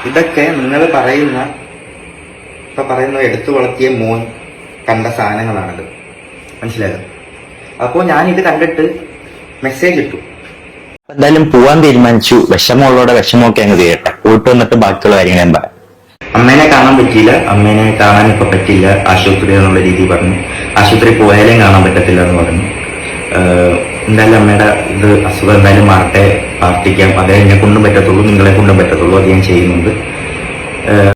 ഇതൊക്കെ നിങ്ങൾ പറയുന്ന എടുത്തു വളർത്തിയ മോൻ കണ്ട സാധനങ്ങളാണത്, മനസ്സിലായോ? അപ്പോൾ ഞാൻ ഇത് കണ്ടിട്ട് മെസ്സേജ് ഇട്ടു. എന്തായാലും പോവാൻ തീരുമാനിച്ചു. വിഷമമുള്ളവരുടെ വിഷമമൊക്കെ അങ്ങ് തീരട്ടെ. പോയിട്ട് വന്നിട്ട് ബാക്കിയുള്ള കാര്യങ്ങൾ ഞാൻ പറയാം. അമ്മേനെ കാണാൻ പറ്റിയില്ല, അമ്മേനെ കാണാൻ ഇപ്പൊ പറ്റില്ല, ആശുപത്രി എന്നുള്ള രീതി പറഞ്ഞു. ആശുപത്രി പോയാലും കാണാൻ പറ്റത്തില്ല എന്ന് പറഞ്ഞു. എന്തായാലും അമ്മയുടെ ഇത് അസുഖം എന്തായാലും മാറട്ടെ, പ്രാർത്ഥിക്കാം. അതേ എന്നെ കൊണ്ടും പറ്റത്തുള്ളൂ, നിങ്ങളെ കൊണ്ടും പറ്റത്തുള്ളൂ, അത് ഞാൻ ചെയ്യുന്നുണ്ട്.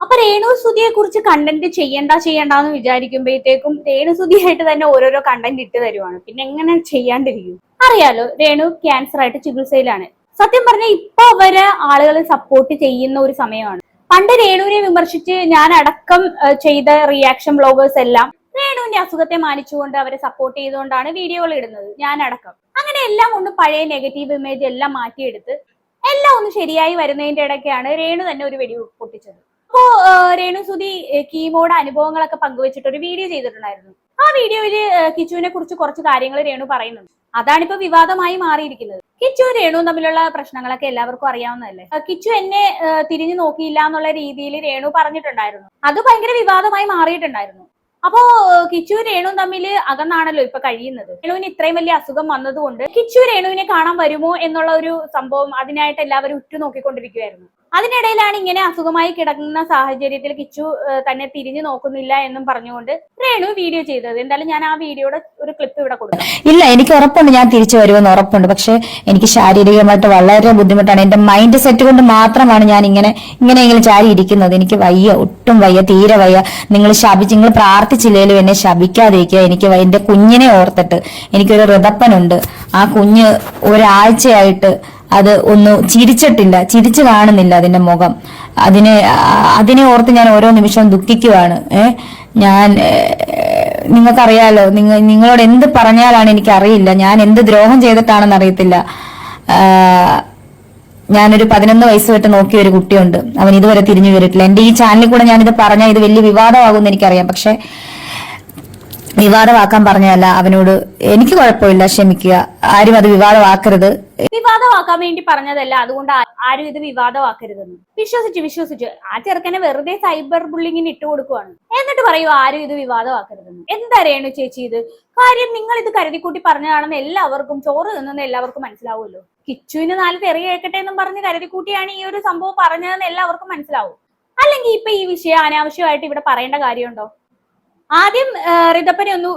അപ്പൊ രേണുസുതിയെ കുറിച്ച് കണ്ടന്റ് ചെയ്യണ്ടെന്ന് വിചാരിക്കുമ്പോഴത്തേക്കും രേണുസുതിയായിട്ട് തന്നെ ഓരോരോ കണ്ടന്റ് ഇട്ട് തരുവാണ്. പിന്നെ എങ്ങനെ ചെയ്യാണ്ടിരിക്കും? അറിയാലോ, രേണു ക്യാൻസർ ആയിട്ട് ചികിത്സയിലാണ്. സത്യം പറഞ്ഞാൽ ഇപ്പൊ അവരെ ആളുകൾ സപ്പോർട്ട് ചെയ്യുന്ന ഒരു സമയമാണ്. പണ്ട് രേണുവിനെ വിമർശിച്ച് ഞാൻ അടക്കം ചെയ്ത റിയാക്ഷൻ ബ്ലോഗേഴ്സ് എല്ലാം രേണുവിന്റെ അസുഖത്തെ മാനിച്ചുകൊണ്ട് അവരെ സപ്പോർട്ട് ചെയ്തുകൊണ്ടാണ് വീഡിയോകൾ ഇടുന്നത്, ഞാൻ അടക്കം. അങ്ങനെ എല്ലാം കൊണ്ട് പഴയ നെഗറ്റീവ് ഇമേജ് എല്ലാം മാറ്റിയെടുത്ത് എല്ലാം ഒന്ന് ശരിയായി വരുന്നതിന്റെ ഇടയ്ക്കാണ് രേണു തന്നെ ഒരു വെടി പൊട്ടിച്ചത്. അപ്പോ രേണുസുതി കീമോയുടെ അനുഭവങ്ങളൊക്കെ പങ്കുവെച്ചിട്ട് ഒരു വീഡിയോ ചെയ്തിട്ടുണ്ടായിരുന്നു. ആ വീഡിയോയില് കിച്ചുവിനെ കുറിച്ച് കുറച്ച് കാര്യങ്ങൾ രേണു പറയുന്നുണ്ട്. അതാണിപ്പോ വിവാദമായി മാറിയിരിക്കുന്നത്. കിച്ചു രേണുവും തമ്മിലുള്ള പ്രശ്നങ്ങളൊക്കെ എല്ലാവർക്കും അറിയാവുന്നതല്ലേ. കിച്ചു എന്നെ തിരിഞ്ഞു നോക്കിയില്ല എന്നുള്ള രീതിയിൽ രേണു പറഞ്ഞിട്ടുണ്ടായിരുന്നു. അത് ഭയങ്കര വിവാദമായി മാറിയിട്ടുണ്ടായിരുന്നു. അപ്പോ കിച്ചു രേണു തമ്മിൽ അകന്നാണല്ലോ ഇപ്പൊ കഴിയുന്നത്. രേണുവിന് ഇത്രയും വലിയ അസുഖം വന്നതുകൊണ്ട് കിച്ചു രേണുവിനെ കാണാൻ വരുമോ എന്നുള്ള ഒരു സംഭവം അതിനായിട്ട് എല്ലാവരും ഉറ്റുനോക്കിക്കൊണ്ടിരിക്കുകയായിരുന്നു. അതിനിടയിലാണ് ഇങ്ങനെ അസുഖമായി കിടക്കുന്ന സാഹചര്യത്തിൽ കിച്ചു തന്നെ തിരിഞ്ഞു നോക്കുന്നില്ല എന്നും പറഞ്ഞുകൊണ്ട് രേണു വീഡിയോ ചെയ്തത്. എന്തായാലും ഞാൻ ആ വീഡിയോയുടെ ഒരു ക്ലിപ്പ് ഇവിടെ കൊടുക്കാം. ഇല്ല, എനിക്ക് ഉറപ്പുണ്ട് ഞാൻ തിരിച്ചു വരുമെന്ന് ഉറപ്പുണ്ട്. പക്ഷെ എനിക്ക് ശാരീരികമായിട്ട് വളരെ ബുദ്ധിമുട്ടാണ്. എന്റെ മൈൻഡ് സെറ്റ് കൊണ്ട് മാത്രമാണ് ഞാൻ ഇങ്ങനെയെങ്കിലും ചാരി ഇരിക്കുന്നത്. എനിക്ക് വയ്യ, ഒട്ടും വയ്യ, തീരെ വയ്യ. നിങ്ങൾ പ്രാർത്ഥിച്ചില്ലേലും എന്നെ ശപിക്കാതിരിക്കുക. എനിക്ക് എന്റെ കുഞ്ഞിനെ ഓർത്തിട്ട് എനിക്കൊരു ഋതപ്പനുണ്ട്. ആ കുഞ്ഞ് ഒരാഴ്ചയായിട്ട് അത് ഒന്ന് ചിരിച്ചു കാണുന്നില്ല അതിന്റെ മുഖം. അതിനെ ഓർത്ത് ഞാൻ ഓരോ നിമിഷവും ദുഃഖിക്കുവാണ്. ഞാൻ നിങ്ങൾക്കറിയാലോ, നിങ്ങളോട് എന്ത് പറഞ്ഞാലാണ് എനിക്കറിയില്ല. ഞാൻ എന്ത് ദ്രോഹം ചെയ്തിട്ടാണെന്ന് അറിയത്തില്ല. ഞാനൊരു 11 വയസ്സ് തൊട്ട് നോക്കിയ ഒരു കുട്ടിയുണ്ട്. അവൻ ഇതുവരെ തിരിഞ്ഞു വരിട്ടില്ല. എന്റെ ഈ ചാനലിൽ കൂടെ ഞാനിത് പറഞ്ഞാൽ ഇത് വലിയ വിവാദമാകുമെന്ന് എനിക്കറിയാം. പക്ഷെ വിവാദമാക്കാൻ പറഞ്ഞല്ല, അവനോട് എനിക്ക് കുഴപ്പമില്ല, ക്ഷമിക്കുക. ആരും അത് വിവാദമാക്കരുത്. വിവാദമാക്കാൻ വേണ്ടി പറഞ്ഞതല്ല, അതുകൊണ്ട് ആരും ഇത് വിവാദമാക്കരുതെന്ന് വിശ്വസിച്ച് ആ ചെറുക്കനെ വെറുതെ സൈബർ ബുള്ളിങ്ങിന് ഇട്ട് കൊടുക്കുവാണ്. എന്നിട്ട് പറയൂ ആരും ഇത് വിവാദമാക്കരുതെന്ന്. എന്താ രേണു ചേച്ചി ഇത് കാര്യം? നിങ്ങൾ ഇത് കരുതിക്കൂട്ടി പറഞ്ഞതാണെന്ന് എല്ലാവർക്കും, ചോറ് തിന്നുന്ന എല്ലാവർക്കും മനസ്സിലാവുമല്ലോ. കിച്ചുവിന് 4 തെറി കേൾക്കട്ടെ എന്നും പറഞ്ഞ് കരുതിക്കൂട്ടിയാണ് ഈ ഒരു സംഭവം പറഞ്ഞതെന്ന് എല്ലാവർക്കും മനസ്സിലാവും. അല്ലെങ്കിൽ ഇപ്പൊ ഈ വിഷയം അനാവശ്യമായിട്ട് ഇവിടെ പറയേണ്ട കാര്യമുണ്ടോ? ആദ്യം ഋതപ്പനെ ഒന്ന്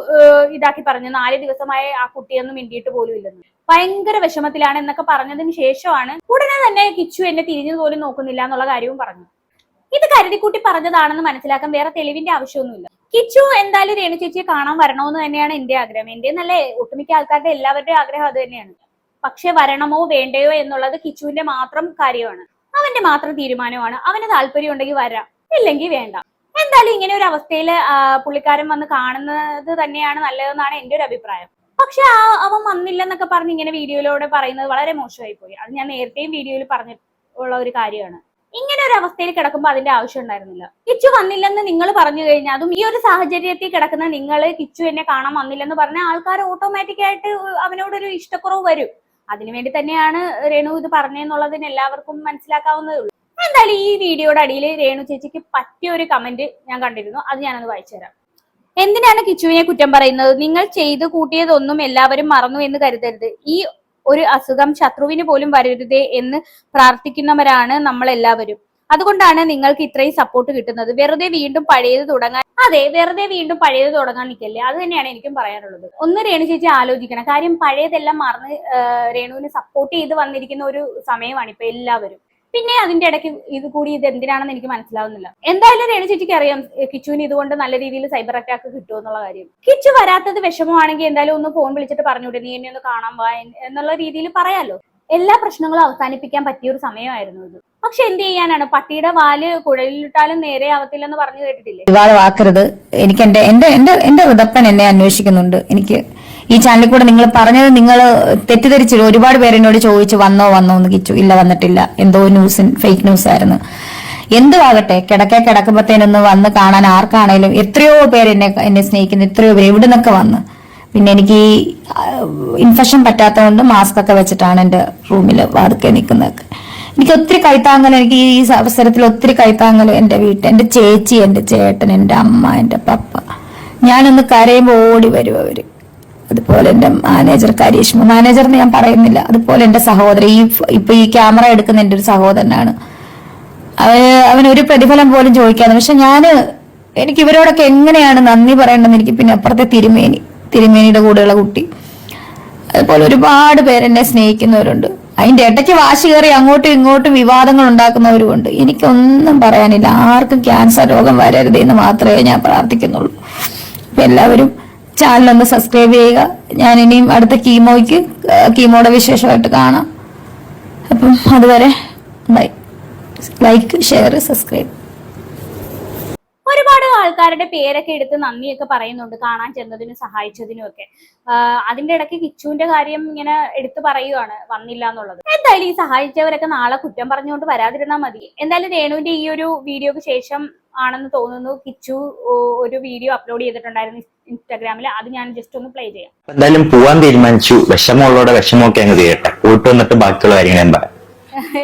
ഇതാക്കി പറഞ്ഞു, 4 ദിവസമായി ആ കുട്ടിയൊന്നും മിണ്ടിയിട്ട് പോലും ഇല്ലെന്ന്, ഭയങ്കര വിഷമത്തിലാണ് എന്നൊക്കെ പറഞ്ഞതിന് ശേഷമാണ് ഉടനെ തന്നെ കിച്ചു എന്നെ തിരിഞ്ഞു പോലും നോക്കുന്നില്ല എന്നുള്ള കാര്യവും പറഞ്ഞു. ഇത് കരുതിക്കൂട്ടി പറഞ്ഞതാണെന്ന് മനസ്സിലാക്കാൻ വേറെ തെളിവിന്റെ ആവശ്യമൊന്നുമില്ല. കിച്ചു എന്തായാലും രേണു ചേച്ചിയെ കാണാൻ വരണമെന്ന് തന്നെയാണ് എന്റെ ആഗ്രഹം. എന്റെ നല്ല ഒട്ടുമിക്ക ആൾക്കാരുടെ എല്ലാവരുടെയും ആഗ്രഹം അത് തന്നെയാണ്. പക്ഷെ വരണമോ വേണ്ടയോ എന്നുള്ളത് കിച്ചുവിന്റെ മാത്രം കാര്യമാണ്, അവന്റെ മാത്രം തീരുമാനമാണ്. അവന് താല്പര്യം ഉണ്ടെങ്കിൽ വരാം, ഇല്ലെങ്കിൽ വേണ്ട. എന്തായാലും ഇങ്ങനെ ഒരു അവസ്ഥയിൽ പുള്ളിക്കാരൻ വന്ന് കാണുന്നത് തന്നെയാണ് നല്ലതെന്നാണ് എന്റെ ഒരു അഭിപ്രായം. പക്ഷെ അവൻ വന്നില്ലെന്നൊക്കെ പറഞ്ഞ് ഇങ്ങനെ വീഡിയോയിലൂടെ പറയുന്നത് വളരെ മോശമായി പോയി. അത് ഞാൻ നേരത്തെയും വീഡിയോയിൽ പറഞ്ഞിട്ടുള്ള ഒരു കാര്യമാണ്. ഇങ്ങനെ ഒരു അവസ്ഥയിൽ കിടക്കുമ്പോൾ അതിന്റെ ആവശ്യം ഉണ്ടായിരുന്നില്ല. കിച്ചു വന്നില്ലെന്ന് നിങ്ങൾ പറഞ്ഞു കഴിഞ്ഞാൽ, അതും ഈ ഒരു സാഹചര്യത്തിൽ കിടക്കുന്ന നിങ്ങൾ കിച്ചു എന്നെ കാണാൻ വന്നില്ലെന്ന് പറഞ്ഞാൽ ആൾക്കാർ ഓട്ടോമാറ്റിക്കായിട്ട് അവനോടൊരു ഇഷ്ടക്കുറവ് വരും. അതിനുവേണ്ടി തന്നെയാണ് രേണു ഇത് പറഞ്ഞെന്നുള്ളതിന് എല്ലാവർക്കും മനസ്സിലാക്കാവുന്നതേ ഉള്ളൂ. എന്തായാലും ഈ വീഡിയോയുടെ അടിയിൽ രേണു ചേച്ചിക്ക് പറ്റിയ ഒരു കമന്റ് ഞാൻ കണ്ടിരുന്നു, അത് ഞാനത് വായിച്ചു തരാം. എന്തിനാണ് കിച്ചുവിനെ കുറ്റം പറയുന്നത്? നിങ്ങൾ ചെയ്തു കൂട്ടിയതൊന്നും എല്ലാവരും മറന്നു എന്ന് കരുതരുത്. ഈ ഒരു അസുഖം ശത്രുവിന് പോലും വരരുതേ എന്ന് പ്രാർത്ഥിക്കുന്നവരാണ് നമ്മൾ എല്ലാവരും. അതുകൊണ്ടാണ് നിങ്ങൾക്ക് ഇത്രയും സപ്പോർട്ട് കിട്ടുന്നത്. വെറുതെ വീണ്ടും പഴയത് തുടങ്ങാൻ നിൽക്കല്ലേ. അത് തന്നെയാണ് എനിക്കും പറയാനുള്ളത്. ഒന്ന് രേണു ചേച്ചി ആലോചിക്കണം. കാര്യം പഴയതെല്ലാം മറന്ന് രേണുവിനെ സപ്പോർട്ട് ചെയ്ത് വന്നിരിക്കുന്ന ഒരു സമയമാണ് ഇപ്പൊ എല്ലാവരും. പിന്നെ അതിന്റെ ഇടയ്ക്ക് ഇത് എന്തിനാണെന്ന് എനിക്ക് മനസ്സിലാവുന്നില്ല. എന്തായാലും രേണു ചേച്ചിക്ക് അറിയാം കിച്ചുവിന് ഇതുകൊണ്ട് നല്ല രീതിയിൽ സൈബർ അറ്റാക്ക് കിട്ടുമോ എന്നുള്ള കാര്യം. കിച്ചു വരാത്തത് വിഷമമാണെങ്കിൽ എന്തായാലും ഒന്ന് ഫോൺ വിളിച്ചിട്ട് പറഞ്ഞൂടെ, നീ എന്നെ ഒന്ന് കാണാൻ പോവാ എന്നുള്ള രീതിയിൽ പറയാലോ. എല്ലാ പ്രശ്നങ്ങളും അവസാനിപ്പിക്കാൻ പറ്റിയ ഒരു സമയമായിരുന്നു ഇത്. പക്ഷെ എന്ത് ചെയ്യാനാണ്, പട്ടിയുടെ വാല് കുഴലിലിട്ടാലും നേരെ ആവത്തില്ലെന്ന് പറഞ്ഞു കേട്ടിട്ടില്ലേ. വിവാദമാക്കരുത്. എനിക്ക് എന്റെ ഋതപ്പൻ എന്നെ അന്വേഷിക്കുന്നുണ്ട്. എനിക്ക് ഈ ചാനലിൽ കൂടെ നിങ്ങൾ പറഞ്ഞത് നിങ്ങൾ തെറ്റിദ്ധരിച്ചില്ല. ഒരുപാട് പേര് എന്നോട് ചോദിച്ചു വന്നോ എന്ന് കിച്ചു. ഇല്ല, വന്നിട്ടില്ല. എന്തോ ഫേക്ക് ന്യൂസ് ആയിരുന്നു. എന്തുവാകട്ടെ, കിടക്കുമ്പത്തേനൊന്ന് വന്ന് കാണാൻ ആർക്കാണേലും, എത്രയോ പേര് എന്നെ സ്നേഹിക്കുന്നു, എത്രയോ പേര് എവിടെ നിന്നൊക്കെ വന്ന്. പിന്നെ എനിക്ക് ഈ ഇൻഫെക്ഷൻ പറ്റാത്തതുകൊണ്ട് മാസ്ക് ഒക്കെ വെച്ചിട്ടാണ് എൻ്റെ റൂമിൽ വാതുക്കെ നിൽക്കുന്നതൊക്കെ. എനിക്ക് ഒത്തിരി കൈത്താങ്ങൽ, എനിക്ക് ഈ അവസരത്തിൽ ഒത്തിരി കൈത്താങ്ങൽ എൻ്റെ വീട്ടിൽ, എൻ്റെ ചേച്ചി, എൻ്റെ ചേട്ടൻ, എൻ്റെ അമ്മ, എൻ്റെ പപ്പ. ഞാനൊന്ന് കരയുമ്പോൾ ഓടി വരും അവര്. അതുപോലെ എൻ്റെ മാനേജർ കരീഷ്മ, മാനേജർ എന്ന് ഞാൻ പറയുന്നില്ല. അതുപോലെ എൻ്റെ സഹോദരൻ, ഇപ്പൊ ഈ ക്യാമറ എടുക്കുന്ന എൻ്റെ ഒരു സഹോദരനാണ്. അവനൊരു പ്രതിഫലം പോലും ചോദിക്കാതെ. പക്ഷെ എനിക്ക് ഇവരോടൊക്കെ എങ്ങനെയാണ് നന്ദി പറയേണ്ടതെന്ന് എനിക്ക് പിന്നെ അപ്പുറത്തെ തിരുമേനിയുടെ കൂടെയുള്ള കുട്ടി, അതുപോലെ ഒരുപാട് പേരെന്നെ സ്നേഹിക്കുന്നവരുണ്ട്. അതിന്റെ ഇടയ്ക്ക് വാശി കയറി അങ്ങോട്ടും ഇങ്ങോട്ടും വിവാദങ്ങൾ ഉണ്ടാക്കുന്നവരുമുണ്ട്. എനിക്കൊന്നും പറയാനില്ല. ആർക്കും ക്യാൻസർ രോഗം വരരുതെന്ന് മാത്രമേ ഞാൻ പ്രാർത്ഥിക്കുന്നുള്ളൂ. അപ്പൊ എല്ലാവരും ചാനലൊന്ന് സബ്സ്ക്രൈബ് ചെയ്യുക. ഞാൻ ഇനിയും അടുത്ത കീമോയുടെ വിശേഷമായിട്ട് കാണാം. അപ്പം അതുവരെ ബൈ. Like, share, subscribe. ഒരുപാട് ആൾക്കാരുടെ പേരൊക്കെ എടുത്ത് നന്ദിയൊക്കെ പറയുന്നുണ്ട്, കാണാൻ ചെന്നതിനും സഹായിച്ചതിനും ഒക്കെ. അതിന്റെ ഇടയ്ക്ക് കിച്ചുവിന്റെ കാര്യം ഇങ്ങനെ എടുത്തു പറയുവാണ്, വന്നില്ല എന്നുള്ളത്. എന്തായാലും ഈ സഹായിച്ചവരൊക്കെ നാളെ കുറ്റം പറഞ്ഞുകൊണ്ട് വരാതിരുന്നാൽ മതി. എന്തായാലും രേണുവിന്റെ ഈ ഒരു വീഡിയോക്ക് ശേഷം ആണെന്ന് തോന്നുന്നു കിച്ചു ഒരു വീഡിയോ അപ്ലോഡ് ചെയ്തിട്ടുണ്ടായിരുന്നു ഇൻസ്റ്റാഗ്രാമിൽ. അത് ഞാൻ ജസ്റ്റ് ഒന്ന് പ്ലേ ചെയ്യാം. എന്തായാലും പോവാൻ തീരുമാനിച്ചു. വിഷമമുള്ളവരുടെ വിഷമമൊക്കെ അങ്ങ് തീരട്ടെ. പോയിട്ട് വന്നിട്ട് ബാക്കിയുള്ള കാര്യങ്ങൾ എന്താ.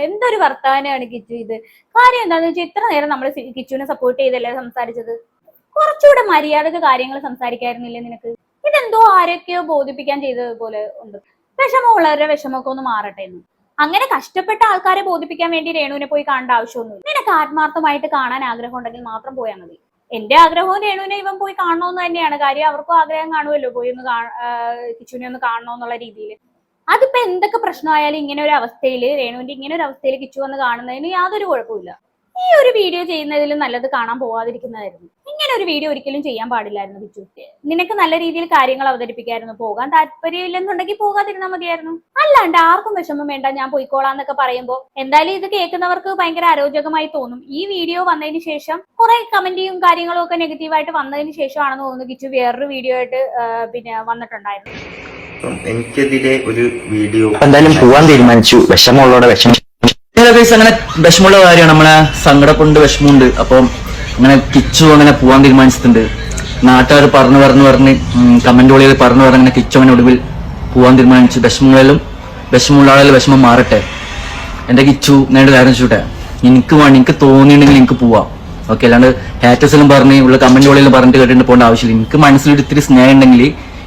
എന്തൊരു വർത്തമാനമാണ് കിച്ചു ഇത്. കാര്യം എന്താന്ന് വെച്ചാൽ ഇത്ര നേരം നമ്മൾ കിച്ചുവിനെ സപ്പോർട്ട് ചെയ്തല്ലേ സംസാരിച്ചത്. കുറച്ചുകൂടെ മര്യാദക്ക് കാര്യങ്ങൾ സംസാരിക്കായിരുന്നില്ലേ നിനക്ക്? ഇതെന്തോ ആരൊക്കെയോ ബോധിപ്പിക്കാൻ ചെയ്തതുപോലെ ഉണ്ട്. വിഷമമുള്ളവരുടെ വിഷമമൊക്കെ ഒന്ന് മാറട്ടെ എന്ന്. അങ്ങനെ കഷ്ടപ്പെട്ട ആൾക്കാരെ ബോധിപ്പിക്കാൻ വേണ്ടി രേണുവിനെ പോയി കാണേണ്ട ആവശ്യമൊന്നുമില്ല. നിനക്ക് ആത്മാർത്ഥമായിട്ട് കാണാൻ ആഗ്രഹം ഉണ്ടെങ്കിൽ മാത്രം പോയാൽ മതി. എന്റെ ആഗ്രഹവും രേണുവിനെ ഇവൻ പോയി കാണണമെന്ന് തന്നെയാണ്. കാര്യം അവർക്കും ആഗ്രഹം കാണുമല്ലോ പോയി ഒന്ന് കിച്ചുവിനെ ഒന്ന് കാണണമെന്നുള്ള രീതിയിൽ. അതിപ്പോ എന്തൊക്കെ പ്രശ്നമായാലും ഇങ്ങനെ ഒരു അവസ്ഥയിൽ, രേണുവിന്റെ ഇങ്ങനെ ഒരു അവസ്ഥയിൽ കിച്ചു വന്ന് കാണുന്നതിന് യാതൊരു കുഴപ്പമില്ല. ഈ ഒരു വീഡിയോ ചെയ്യുന്നതിലും നല്ലത് കാണാൻ പോവാതിരിക്കുന്നതായിരുന്നു. ഇങ്ങനെ ഒരു വീഡിയോ ഒരിക്കലും ചെയ്യാൻ പാടില്ലായിരുന്നു കിച്ചു. നിനക്ക് നല്ല രീതിയിൽ കാര്യങ്ങൾ അവതരിപ്പിക്കായിരുന്നു. പോകാൻ താല്പര്യമില്ലെന്നുണ്ടെങ്കിൽ പോകാതിരുന്നാൽ മതിയായിരുന്നു. അല്ലാണ്ട് ആർക്കും വിഷമം വേണ്ട, ഞാൻ പോയിക്കോളാന്നൊക്കെ പറയുമ്പോൾ എന്തായാലും ഇത് കേൾക്കുന്നവർക്ക് ഭയങ്കര അരോചകമായി തോന്നും. ഈ വീഡിയോ വന്നതിന് ശേഷം കുറെ കമന്റും കാര്യങ്ങളും ഒക്കെ നെഗറ്റീവായിട്ട് വന്നതിന് ശേഷമാണെന്ന് തോന്നുന്നു കിച്ചു വേറൊരു വീഡിയോ ആയിട്ട് പിന്നെ വന്നിട്ടുണ്ടായിരുന്നു. എനിക്കെതിരെ ഒരു വീഡിയോ എന്തായാലും പോവാൻ തീരുമാനിച്ചു. വിഷമമുള്ളവരുടെ വിഷമം അങ്ങനെ വിഷമമുള്ള കാര്യമാണ്. നമ്മളെ സങ്കടപ്പുണ്ട്, വിഷമമുണ്ട്. അപ്പം അങ്ങനെ കിച്ചു അങ്ങനെ പോവാൻ തീരുമാനിച്ചിട്ടുണ്ട്. നാട്ടുകാർ പറഞ്ഞ് കമന്റ് വഴിയിൽ പറഞ്ഞു അങ്ങനെ കിച്ചു അങ്ങനെ ഒടുവിൽ പോവാൻ തീരുമാനിച്ചു. വിഷമമുള്ള ആളുകൾ വിഷമം മാറട്ടെ. എന്റെ കിച്ചു നേരിട്ട് കാര്യം വെച്ചിട്ടെ, എനിക്ക് തോന്നിയിട്ടുണ്ടെങ്കിൽ എനിക്ക് പോവാം. ഓക്കെ, അല്ലാണ്ട് ഹാറ്റേഴ്സിലും പറഞ്ഞ് ഉള്ള കമന്റ് വഴിയിൽ പറഞ്ഞിട്ട് കേട്ടിട്ട് പോകേണ്ട ആവശ്യമില്ല. എനിക്ക് മനസ്സിലൊരു ഇത്തിരി സ്നേഹം ഉണ്ടെങ്കിൽ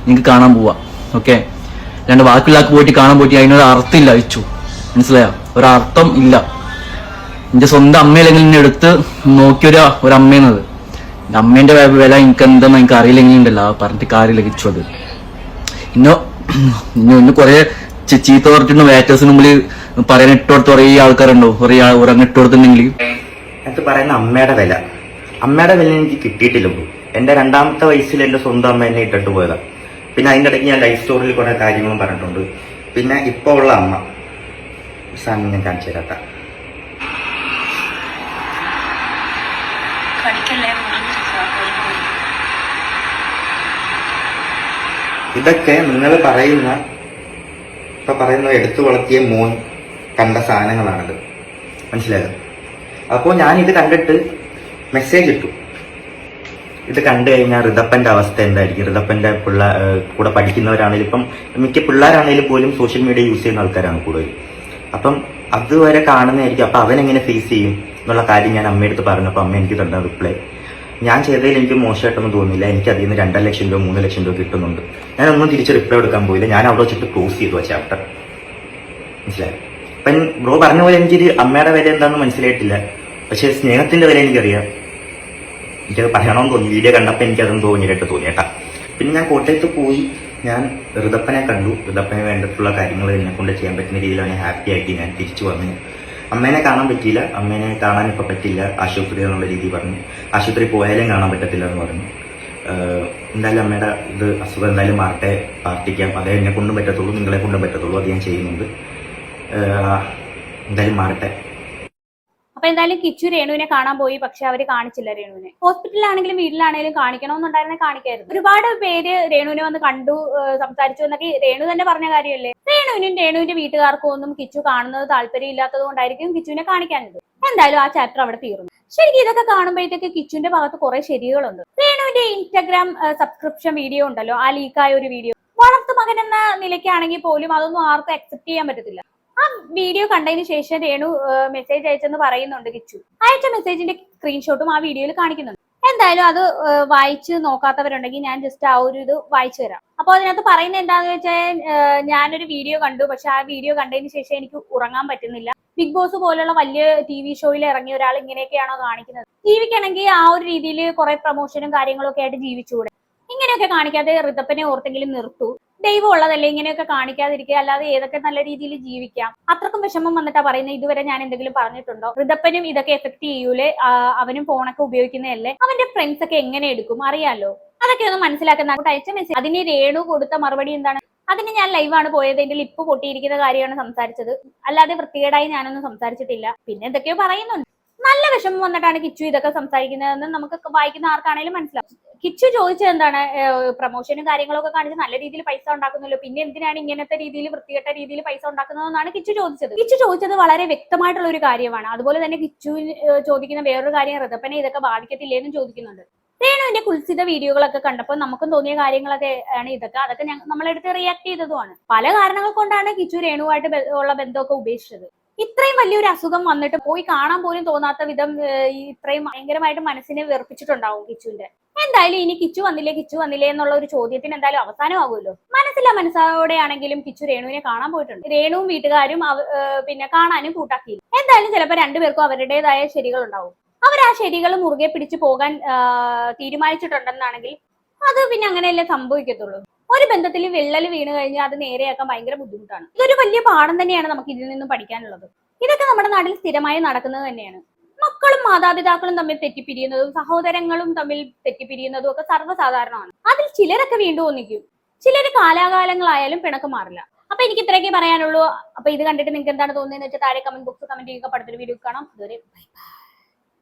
എനിക്ക് കാണാൻ പോവാം. ഓക്കെ, അല്ലാണ്ട് ബാക്കിയുള്ളാക്ക് പോയിട്ട് കാണാൻ പോയിട്ട് അതിനൊരു അർത്ഥമില്ല. കിച്ചു മനസ്സിലായോ? ഒരർത്ഥം ഇല്ല. എന്റെ സ്വന്തം അമ്മയില്ലെങ്കിൽ എന്നെ എടുത്ത് നോക്കിയൊരു അമ്മയെന്നത്. അമ്മേന്റെ വില എനിക്ക് എന്താ എനിക്ക് അറിയില്ലെങ്കിൽ ഉണ്ടല്ലോ, പറഞ്ഞിട്ട് കാര്യമില്ല കിച്ചു. അത് ഇന്ന് കുറെ ചീത്ത പറഞ്ഞിട്ടുണ്ട്. വേറ്റേഴ്സിന് മുമ്പിൽ പറയാൻ ഇട്ടുകൊടുത്ത് കുറെ ആൾക്കാരുണ്ടോ, കുറെ ഒരങ്ങ് ഇട്ടുകൊടുത്തിട്ടുണ്ടെങ്കിൽ എനിക്ക് പറയുന്ന അമ്മയുടെ വില എനിക്ക് കിട്ടിയിട്ടില്ല. എന്റെ 2ാമത്തെ വയസ്സിൽ എന്റെ സ്വന്തം അമ്മ എന്നെ ഇട്ടിട്ട് പോയതാണ്. പിന്നെ അതിന്റെ ഇടയ്ക്ക് ഞാൻ ലൈഫ് സ്റ്റോറിയിൽ കുറെ കാര്യങ്ങളും പറഞ്ഞിട്ടുണ്ട്. പിന്നെ ഇപ്പൊ ഉള്ള അമ്മ സാധനം ഞാൻ കാണിച്ചു തരാത്ത. ഇതൊക്കെ നിങ്ങൾ പറയുന്ന എടുത്തു വളർത്തിയ മോൻ കണ്ട സാധനങ്ങളാണിത്. മനസ്സിലായത്? അപ്പോൾ ഞാൻ ഇത് കണ്ടിട്ട് മെസ്സേജ് ഇട്ടു. ഇത് കണ്ടു കഴിഞ്ഞാൽ ഋതപ്പന്റെ അവസ്ഥ എന്തായിരിക്കും? ഋതപ്പന്റെ കൂടെ പഠിക്കുന്നവരാണെങ്കിലും ഇപ്പം മിക്ക പിള്ളേരാണെങ്കിലും പോലും സോഷ്യൽ മീഡിയ യൂസ് ചെയ്യുന്ന ആൾക്കാരാണ് കൂടുതൽ. അപ്പം അതുവരെ കാണുന്നതായിരിക്കും. അപ്പൊ അവനെങ്ങനെ ഫേസ് ചെയ്യും എന്നുള്ള കാര്യം ഞാൻ അമ്മയെടുത്ത് പറഞ്ഞപ്പോൾ അമ്മ എനിക്ക് തന്ന റിപ്ലൈ, ഞാൻ ചെയ്തതിൽ എനിക്ക് മോശമായിട്ടൊന്നും തോന്നില്ല. എനിക്ക് അതിൽ നിന്ന് 2 ലക്ഷം രൂപ 3 ലക്ഷം രൂപ കിട്ടുന്നുണ്ട്. ഞാനൊന്നും തിരിച്ച് റിപ്ലൈ എടുക്കാൻ പോയില്ല. ഞാൻ അവിടെ വെച്ചിട്ട് ക്ലോസ് ചെയ്തു ആ ചാപ്റ്റർ. മനസ്സിലായി? അപ്പം ബ്രോ പറഞ്ഞ പോലെ എനിക്കൊരു അമ്മയുടെ വില എന്താണെന്ന് മനസ്സിലായിട്ടില്ല. പക്ഷെ സ്നേഹത്തിന്റെ വില എനിക്കറിയാം. എനിക്കത് പറയണമെന്ന് തോന്നി. വീഡിയോ കണ്ടപ്പോൾ എനിക്കതൊന്നും തോന്നിയേട്ടാ. പിന്നെ ഞാൻ കോട്ടയത്ത് പോയി ഞാൻ ഋതപ്പനെ കണ്ടു. ഋതപ്പനെ വേണ്ടിയിട്ടുള്ള കാര്യങ്ങൾ എന്നെ കൊണ്ട് ചെയ്യാൻ പറ്റുന്ന രീതിയിൽ അവനെ ഹാപ്പി ആക്കി ഞാൻ തിരിച്ചു വന്നു. അമ്മേനെ കാണാൻ പറ്റിയില്ല. അമ്മേനെ കാണാൻ ഇപ്പൊ പറ്റില്ല, ആശുപത്രി എന്നുള്ള രീതി പറഞ്ഞു. ആശുപത്രി പോയാലും കാണാൻ പറ്റത്തില്ല എന്ന് പറഞ്ഞു. എന്തായാലും അമ്മയുടെ അസുഖം എന്തായാലും മാറട്ടെ, പ്രാർത്ഥിക്കാം. അതേ എന്നെ കൊണ്ടും പറ്റത്തുള്ളൂ, നിങ്ങളെ കൊണ്ടും പറ്റത്തുള്ളൂ. അത് ഞാൻ ചെയ്യുന്നുണ്ട്. എന്തായാലും മാറട്ടെ. അപ്പൊ എന്തായാലും കിച്ചു രേണുവിനെ കാണാൻ പോയി. പക്ഷെ അവര് കാണിച്ചില്ല രേണുവിനെ. ഹോസ്പിറ്റലിലാണെങ്കിലും വീട്ടിലാണെങ്കിലും കാണിക്കണമെന്നുണ്ടായിരുന്നെ കാണിക്കായിരുന്നു. ഒരുപാട് പേര് രേണുവിനെ വന്ന് കണ്ടു, സംസാരിച്ചു എന്നൊക്കെ രേണു തന്നെ പറഞ്ഞ കാര്യമല്ലേ. രേണുവിനും രേണുവിന്റെ വീട്ടുകാർക്കും ഒന്നും കിച്ചു കാണുന്നത് താല്പര്യം ഇല്ലാത്തത് കൊണ്ടായിരിക്കും കിച്ചുവിനെ കാണിക്കാഞ്ഞത്. എന്തായാലും ആ ചാപ്റ്റർ അവിടെ തീർന്നു. ശരിക്കും ഇതൊക്കെ കാണുമ്പോഴത്തേക്ക് കിച്ചുവിന്റെ ഭാഗത്ത് കുറെ ശരികളുണ്ട്. രേണുവിന്റെ ഇൻസ്റ്റാഗ്രാം സബ്സ്ക്രിപ്ഷൻ വീഡിയോ ഉണ്ടല്ലോ, ആ ലീക്കായ ഒരു വീഡിയോ, വളർത്തു മകൻ എന്ന നിലയ്ക്കാണെങ്കിൽ പോലും അതൊന്നും ആർക്കും അക്സെപ്റ്റ് ചെയ്യാൻ പറ്റത്തില്ല. ആ വീഡിയോ കണ്ടതിന് ശേഷം രേണു മെസ്സേജ് അയച്ചെന്ന് പറയുന്നുണ്ട് കിച്ചു. അയച്ച മെസ്സേജിന്റെ സ്ക്രീൻഷോട്ടും ആ വീഡിയോയിൽ കാണിക്കുന്നുണ്ട്. എന്തായാലും അത് വായിച്ച് നോക്കാത്തവരുണ്ടെങ്കിൽ ഞാൻ ജസ്റ്റ് ആ ഒരു ഇത് വായിച്ചു തരാം. അപ്പൊ അതിനകത്ത് പറയുന്നത് എന്താന്ന് വെച്ചാൽ, ഞാനൊരു വീഡിയോ കണ്ടു, പക്ഷെ ആ വീഡിയോ കണ്ടതിന് ശേഷം എനിക്ക് ഉറങ്ങാൻ പറ്റുന്നില്ല. ബിഗ് ബോസ് പോലുള്ള വലിയ TV ഷോയിൽ ഇറങ്ങിയ ഒരാൾ ഇങ്ങനെയൊക്കെയാണോ കാണിക്കുന്നത്? ജീവിക്കണമെങ്കിൽ ആ ഒരു രീതിയിൽ കുറെ പ്രൊമോഷനും കാര്യങ്ങളും ഒക്കെ ആയിട്ട് ജീവിച്ചുകൂടെ? ഇങ്ങനെയൊക്കെ കാണിക്കാതെ ഋതപ്പനെ ഓർത്തെങ്കിലും നിർത്തൂ. ദൈവം ഉള്ളതല്ലേ, ഇങ്ങനെയൊക്കെ കാണിക്കാതിരിക്കുക. അല്ലാതെ ഏതൊക്കെ നല്ല രീതിയിൽ ജീവിക്കാം. അത്രക്കും വിഷമം വന്നിട്ടാ പറയുന്നത്. ഇതുവരെ ഞാൻ എന്തെങ്കിലും പറഞ്ഞിട്ടുണ്ടോ? ഋതപ്പനും ഇതൊക്കെ എഫക്ട് ചെയ്യൂലേ? അവനും ഫോണൊക്കെ ഉപയോഗിക്കുന്നതല്ലേ? അവന്റെ ഫ്രണ്ട്സ് ഒക്കെ എങ്ങനെ എടുക്കും അറിയാലോ. അതൊക്കെ ഒന്ന് മനസ്സിലാക്കുന്ന അയച്ച മെസ്സേജ്. അതിന് രേണു കൊടുത്ത മറുപടി എന്താണ്? അതിന് ഞാൻ ലൈവാണ് പോയത്, എന്റെ ലിപ്പ് പൊട്ടിയിരിക്കുന്ന കാര്യമാണ് സംസാരിച്ചത്, അല്ലാതെ വൃത്തികേടായി ഞാനൊന്നും സംസാരിച്ചിട്ടില്ല. പിന്നെ എന്തൊക്കെയോ പറയുന്നുണ്ട്. നല്ല വിഷമം വന്നിട്ടാണ് കിച്ചു ഇതൊക്കെ സംസാരിക്കുന്നതെന്ന് നമുക്ക് വായിക്കുന്ന ആർക്കാണേലും മനസ്സിലാവും. കിച്ചു ചോദിച്ചത് എന്താണ്? പ്രൊമോഷനും കാര്യങ്ങളൊക്കെ കാണിച്ച് നല്ല രീതിയിൽ പൈസ ഉണ്ടാക്കുന്നല്ലോ, പിന്നെ എന്തിനാണ് ഇങ്ങനത്തെ രീതിയിൽ വൃത്തികെട്ട രീതിയിൽ പൈസ ഉണ്ടാക്കുന്നതെന്നാണ് കിച്ചു ചോദിച്ചത്. കിച്ചു ചോദിച്ചത് വളരെ വ്യക്തമായിട്ടുള്ള ഒരു കാര്യമാണ്. അതുപോലെ തന്നെ കിച്ചു ചോദിക്കുന്ന വേറൊരു കാര്യം, ഋതപ്പനെ ഇതൊക്കെ ബാധിക്കത്തില്ലേന്നും ചോദിക്കുന്നുണ്ട്. രേണുവിന്റെ കുൽസിത വീഡിയോകളൊക്കെ കണ്ടപ്പോൾ നമുക്കും തോന്നിയ കാര്യങ്ങളൊക്കെ ആണ് ഇതൊക്കെ. അതൊക്കെ നമ്മളെടുത്ത് റിയാക്ട് ചെയ്തതുമാണ്. പല കാരണങ്ങൾ കൊണ്ടാണ് കിച്ചു രേണുവായിട്ട് ഉള്ള ബന്ധമൊക്കെ ഉപേക്ഷിച്ചത്. ഇത്രയും വലിയൊരു അസുഖം വന്നിട്ട് പോയി കാണാൻ പോലും തോന്നാത്ത വിധം ഇത്രയും ഭയങ്കരമായിട്ട് മനസ്സിനെ വെറുപ്പിച്ചിട്ടുണ്ടാവും കിച്ചുവിന്റെ. എന്തായാലും ഇനി കിച്ചു വന്നില്ലേ എന്നുള്ള ഒരു ചോദ്യത്തിന് എന്തായാലും അവസാനമാകുമല്ലോ. മനസ്സോടെയാണെങ്കിലും കിച്ചു രേണുവിനെ കാണാൻ പോയിട്ടുണ്ട്. രേണുവും വീട്ടുകാരും പിന്നെ കാണാനും കൂട്ടാക്കിയില്ല. എന്തായാലും ചിലപ്പോൾ രണ്ടുപേർക്കും അവരുടേതായ ശരികൾ ഉണ്ടാവും. അവർ ആ ശരികൾ മുറുകെ പിടിച്ചു പോകാൻ തീരുമാനിച്ചിട്ടുണ്ടെന്നാണെങ്കിൽ അത് പിന്നെ അങ്ങനെയല്ലേ സംഭവിക്കത്തുള്ളൂ. ഒരു ബന്ധത്തിൽ വിള്ളൽ വീണ് കഴിഞ്ഞാൽ അത് നേരെയാക്കാൻ ഭയങ്കര ബുദ്ധിമുട്ടാണ്. ഇതൊരു വലിയ പാഠം തന്നെയാണ് നമുക്ക് ഇതിൽ നിന്നും പഠിക്കാനുള്ളത്. ഇതൊക്കെ നമ്മുടെ നാട്ടിൽ സ്ഥിരമായി നടക്കുന്നത് തന്നെയാണ്. മക്കളും മാതാപിതാക്കളും തമ്മിൽ തെറ്റിപ്പിരിയുന്നതും സഹോദരങ്ങളും തമ്മിൽ തെറ്റിപ്പിരിയുന്നതും ഒക്കെ സർവ്വസാധാരണമാണ്. അതിൽ ചിലരൊക്കെ വീണ്ടും ഒന്നിക്കും, ചിലര് കാലാകാലങ്ങളായാലും പിണക്ക് മാറില്ല. അപ്പൊ എനിക്ക് ഇത്രയൊക്കെ പറയാനുള്ളൂ. അപ്പൊ ഇത് കണ്ടിട്ട് നിങ്ങൾക്ക് എന്താണ് തോന്നുന്നത് വെച്ചാൽ താഴെ കമന്റ് ബോക്സ് കമന്റ് ചെയ്യുക. അടുത്തൊരു വീഡിയോ കാണാം. ഇതുവരെ ബൈ ബൈ.